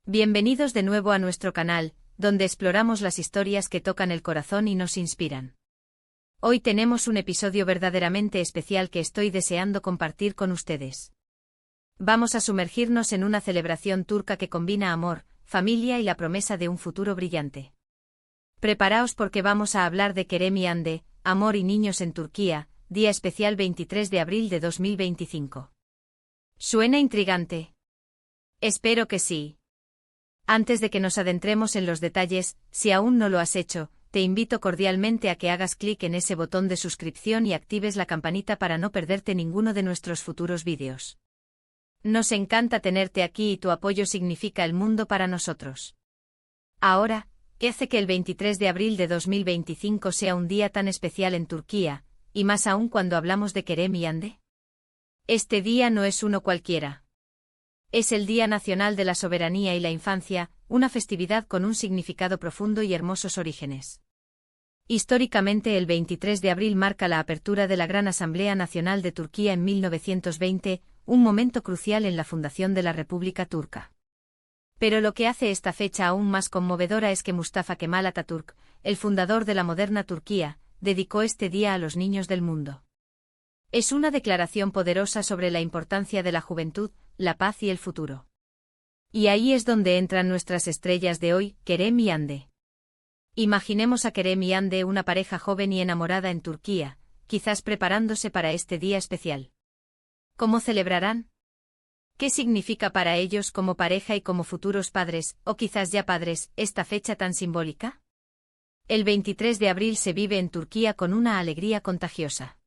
Bienvenidos de nuevo a nuestro canal, donde exploramos las historias que tocan el corazón y nos inspiran. Hoy tenemos un episodio verdaderamente especial que estoy deseando compartir con ustedes. Vamos a sumergirnos en una celebración turca que combina amor, familia y la promesa de un futuro brillante. Preparaos porque vamos a hablar de Kerem Yande, amor y niños en Turquía, día especial 23 de abril de 2025. ¿Suena intrigante? Espero que sí. Antes de que nos adentremos en los detalles, si aún no lo has hecho, te invito cordialmente a que hagas clic en ese botón de suscripción y actives la campanita para no perderte ninguno de nuestros futuros vídeos. Nos encanta tenerte aquí y tu apoyo significa el mundo para nosotros. Ahora, ¿qué hace que el 23 de abril de 2025 sea un día tan especial en Turquía, y más aún cuando hablamos de Kerem Yande? Este día no es uno cualquiera. Es el Día Nacional de la Soberanía y la Infancia, una festividad con un significado profundo y hermosos orígenes. Históricamente el 23 de abril marca la apertura de la Gran Asamblea Nacional de Turquía en 1920, un momento crucial en la fundación de la República Turca. Pero lo que hace esta fecha aún más conmovedora es que Mustafa Kemal Atatürk, el fundador de la moderna Turquía, dedicó este día a los niños del mundo. Es una declaración poderosa sobre la importancia de la juventud, la paz y el futuro. Y ahí es donde entran nuestras estrellas de hoy, Kerem Yande. Imaginemos a Kerem Yande, una pareja joven y enamorada en Turquía, quizás preparándose para este día especial. ¿Cómo celebrarán? ¿Qué significa para ellos como pareja y como futuros padres, o quizás ya padres, esta fecha tan simbólica? El 23 de abril se vive en Turquía con una alegría contagiosa.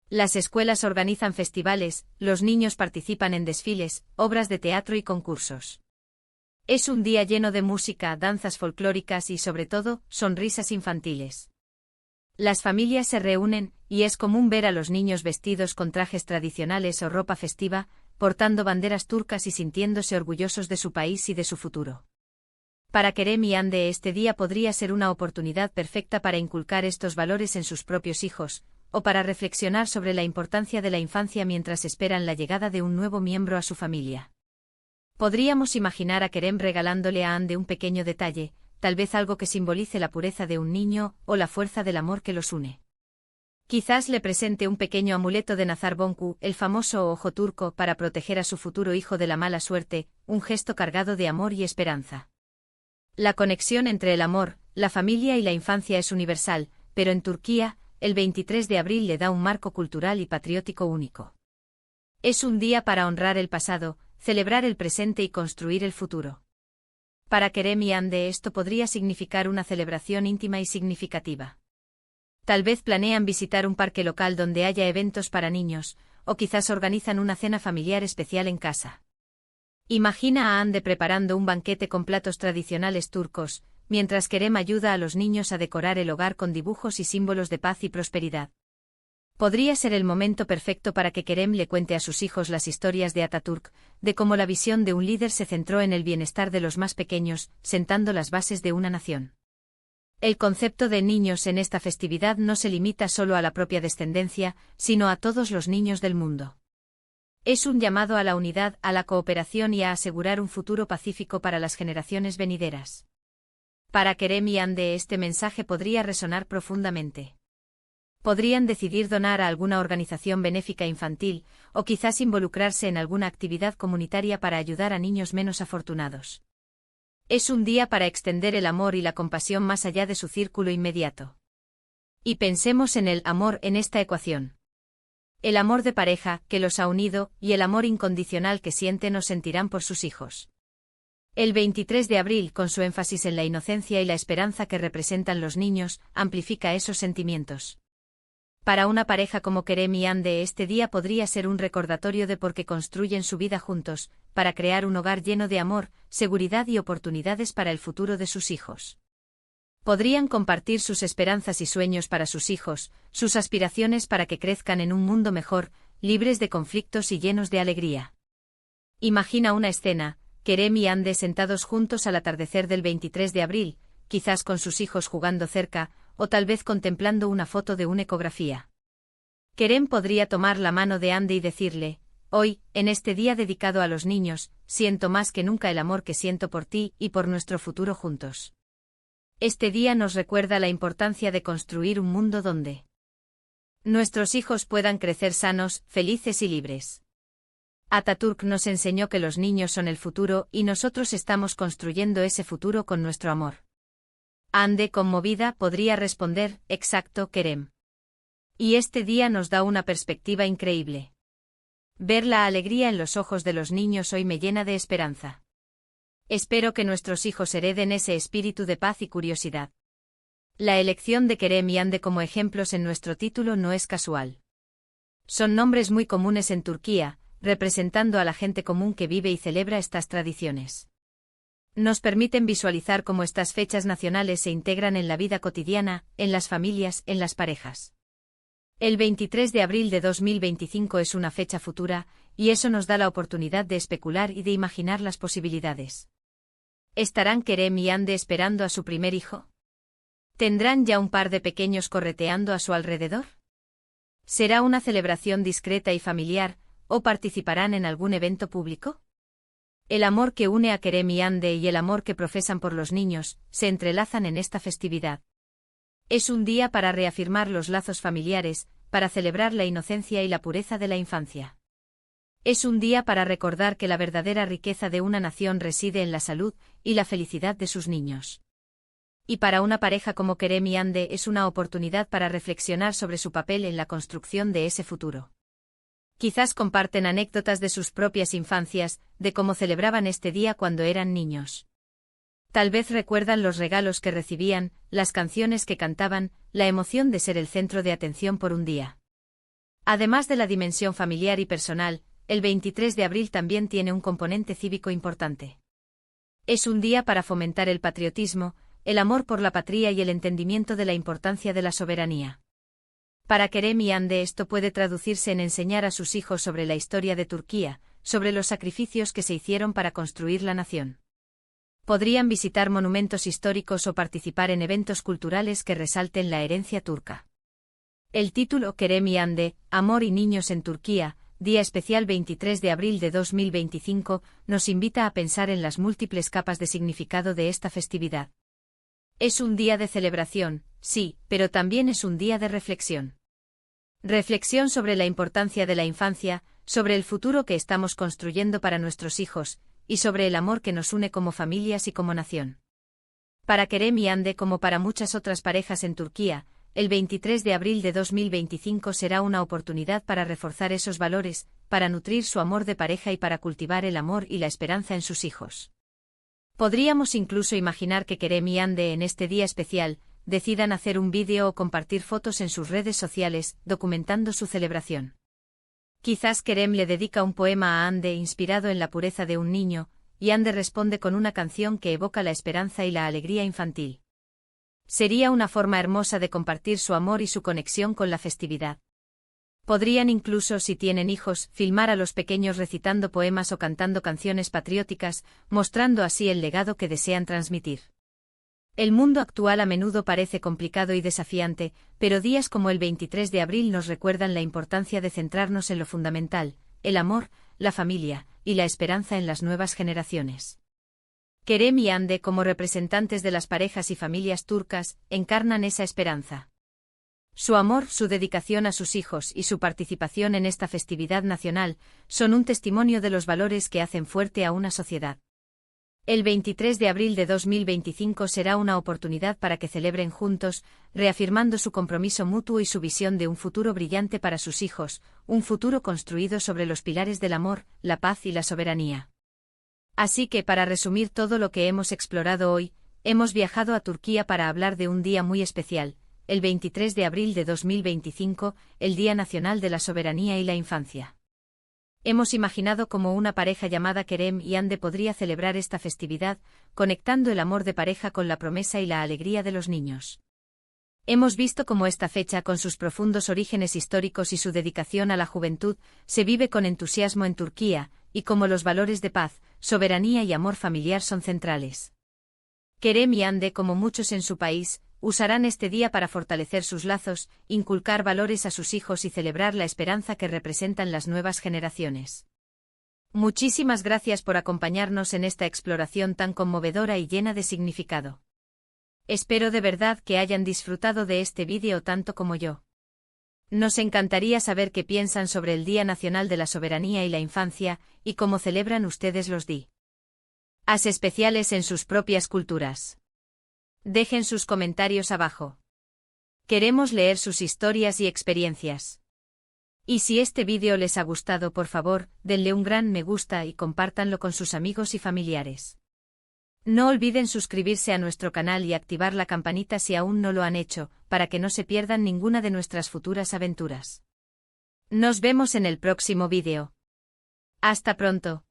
Las escuelas organizan festivales, los niños participan en desfiles, obras de teatro y concursos. Es un día lleno de música, danzas folclóricas y, sobre todo, sonrisas infantiles. Las familias se reúnen, y es común ver a los niños vestidos con trajes tradicionales o ropa festiva, portando banderas turcas y sintiéndose orgullosos de su país y de su futuro. Para Kerem Yande este día podría ser una oportunidad perfecta para inculcar estos valores en sus propios hijos, o para reflexionar sobre la importancia de la infancia mientras esperan la llegada de un nuevo miembro a su familia. Podríamos imaginar a Kerem regalándole a Yande un pequeño detalle, tal vez algo que simbolice la pureza de un niño o la fuerza del amor que los une. Quizás le presente un pequeño amuleto de Nazar Bonku, el famoso ojo turco, para proteger a su futuro hijo de la mala suerte, un gesto cargado de amor y esperanza. La conexión entre el amor, la familia y la infancia es universal, pero en Turquía, el 23 de abril le da un marco cultural y patriótico único. Es un día para honrar el pasado, celebrar el presente y construir el futuro. Para Kerem Yande esto podría significar una celebración íntima y significativa. Tal vez planean visitar un parque local donde haya eventos para niños, o quizás organizan una cena familiar especial en casa. Imagina a Yande preparando un banquete con platos tradicionales turcos, mientras Kerem ayuda a los niños a decorar el hogar con dibujos y símbolos de paz y prosperidad. Podría ser el momento perfecto para que Kerem le cuente a sus hijos las historias de Atatürk, de cómo la visión de un líder se centró en el bienestar de los más pequeños, sentando las bases de una nación. El concepto de niños en esta festividad no se limita solo a la propia descendencia, sino a todos los niños del mundo. Es un llamado a la unidad, a la cooperación y a asegurar un futuro pacífico para las generaciones venideras. Para Kerem Yande este mensaje podría resonar profundamente. Podrían decidir donar a alguna organización benéfica infantil, o quizás involucrarse en alguna actividad comunitaria para ayudar a niños menos afortunados. Es un día para extender el amor y la compasión más allá de su círculo inmediato. Y pensemos en el amor en esta ecuación. El amor de pareja, que los ha unido, y el amor incondicional que sienten o sentirán por sus hijos. El 23 de abril, con su énfasis en la inocencia y la esperanza que representan los niños, amplifica esos sentimientos. Para una pareja como Kerem Yande este día podría ser un recordatorio de por qué construyen su vida juntos, para crear un hogar lleno de amor, seguridad y oportunidades para el futuro de sus hijos. Podrían compartir sus esperanzas y sueños para sus hijos, sus aspiraciones para que crezcan en un mundo mejor, libres de conflictos y llenos de alegría. Imagina una escena: Kerem y Yande sentados juntos al atardecer del 23 de abril, quizás con sus hijos jugando cerca, o tal vez contemplando una foto de una ecografía. Kerem podría tomar la mano de Yande y decirle: hoy, en este día dedicado a los niños, siento más que nunca el amor que siento por ti y por nuestro futuro juntos. Este día nos recuerda la importancia de construir un mundo donde nuestros hijos puedan crecer sanos, felices y libres. Atatürk nos enseñó que los niños son el futuro y nosotros estamos construyendo ese futuro con nuestro amor. Hande, conmovida, podría responder, exacto, Kerem. Y este día nos da una perspectiva increíble. Ver la alegría en los ojos de los niños hoy me llena de esperanza. Espero que nuestros hijos hereden ese espíritu de paz y curiosidad. La elección de Kerem y Hande como ejemplos en nuestro título no es casual. Son nombres muy comunes en Turquía, representando a la gente común que vive y celebra estas tradiciones. Nos permiten visualizar cómo estas fechas nacionales se integran en la vida cotidiana, en las familias, en las parejas. El 23 de abril de 2025 es una fecha futura, y eso nos da la oportunidad de especular y de imaginar las posibilidades. ¿Estarán Kerem y Hande esperando a su primer hijo? ¿Tendrán ya un par de pequeños correteando a su alrededor? ¿Será una celebración discreta y familiar, o participarán en algún evento público? El amor que une a Kerem y Hande y el amor que profesan por los niños, se entrelazan en esta festividad. Es un día para reafirmar los lazos familiares, para celebrar la inocencia y la pureza de la infancia. Es un día para recordar que la verdadera riqueza de una nación reside en la salud y la felicidad de sus niños. Y para una pareja como Kerem y Hande es una oportunidad para reflexionar sobre su papel en la construcción de ese futuro. Quizás comparten anécdotas de sus propias infancias, de cómo celebraban este día cuando eran niños. Tal vez recuerdan los regalos que recibían, las canciones que cantaban, la emoción de ser el centro de atención por un día. Además de la dimensión familiar y personal, el 23 de abril también tiene un componente cívico importante. Es un día para fomentar el patriotismo, el amor por la patria y el entendimiento de la importancia de la soberanía. Para Kerem y Hande esto puede traducirse en enseñar a sus hijos sobre la historia de Turquía, sobre los sacrificios que se hicieron para construir la nación. Podrían visitar monumentos históricos o participar en eventos culturales que resalten la herencia turca. El título Kerem y Hande, Amor y Niños en Turquía, Día Especial 23 de abril de 2025, nos invita a pensar en las múltiples capas de significado de esta festividad. Es un día de celebración, sí, pero también es un día de reflexión. Reflexión sobre la importancia de la infancia, sobre el futuro que estamos construyendo para nuestros hijos, y sobre el amor que nos une como familias y como nación. Para Kerem y Hande como para muchas otras parejas en Turquía, el 23 de abril de 2025 será una oportunidad para reforzar esos valores, para nutrir su amor de pareja y para cultivar el amor y la esperanza en sus hijos. Podríamos incluso imaginar que Kerem y Hande en este día especial, decidan hacer un vídeo o compartir fotos en sus redes sociales, documentando su celebración. Quizás Kerem le dedica un poema a Hande inspirado en la pureza de un niño, y Hande responde con una canción que evoca la esperanza y la alegría infantil. Sería una forma hermosa de compartir su amor y su conexión con la festividad. Podrían incluso, si tienen hijos, filmar a los pequeños recitando poemas o cantando canciones patrióticas, mostrando así el legado que desean transmitir. El mundo actual a menudo parece complicado y desafiante, pero días como el 23 de abril nos recuerdan la importancia de centrarnos en lo fundamental, el amor, la familia, y la esperanza en las nuevas generaciones. Kerem y Hande, como representantes de las parejas y familias turcas, encarnan esa esperanza. Su amor, su dedicación a sus hijos y su participación en esta festividad nacional son un testimonio de los valores que hacen fuerte a una sociedad. El 23 de abril de 2025 será una oportunidad para que celebren juntos, reafirmando su compromiso mutuo y su visión de un futuro brillante para sus hijos, un futuro construido sobre los pilares del amor, la paz y la soberanía. Así que, para resumir todo lo que hemos explorado hoy, hemos viajado a Turquía para hablar de un día muy especial, el 23 de abril de 2025, el Día Nacional de la Soberanía y la Infancia. Hemos imaginado cómo una pareja llamada Kerem y Hande podría celebrar esta festividad, conectando el amor de pareja con la promesa y la alegría de los niños. Hemos visto cómo esta fecha, con sus profundos orígenes históricos y su dedicación a la juventud, se vive con entusiasmo en Turquía, y cómo los valores de paz, soberanía y amor familiar son centrales. Kerem y Hande, como muchos en su país, usarán este día para fortalecer sus lazos, inculcar valores a sus hijos y celebrar la esperanza que representan las nuevas generaciones. Muchísimas gracias por acompañarnos en esta exploración tan conmovedora y llena de significado. Espero de verdad que hayan disfrutado de este vídeo tanto como yo. Nos encantaría saber qué piensan sobre el Día Nacional de la Soberanía y la Infancia, y cómo celebran ustedes los días especiales en sus propias culturas. Dejen sus comentarios abajo. Queremos leer sus historias y experiencias. Y si este vídeo les ha gustado, por favor, denle un gran me gusta y compártanlo con sus amigos y familiares. No olviden suscribirse a nuestro canal y activar la campanita si aún no lo han hecho, para que no se pierdan ninguna de nuestras futuras aventuras. Nos vemos en el próximo vídeo. Hasta pronto.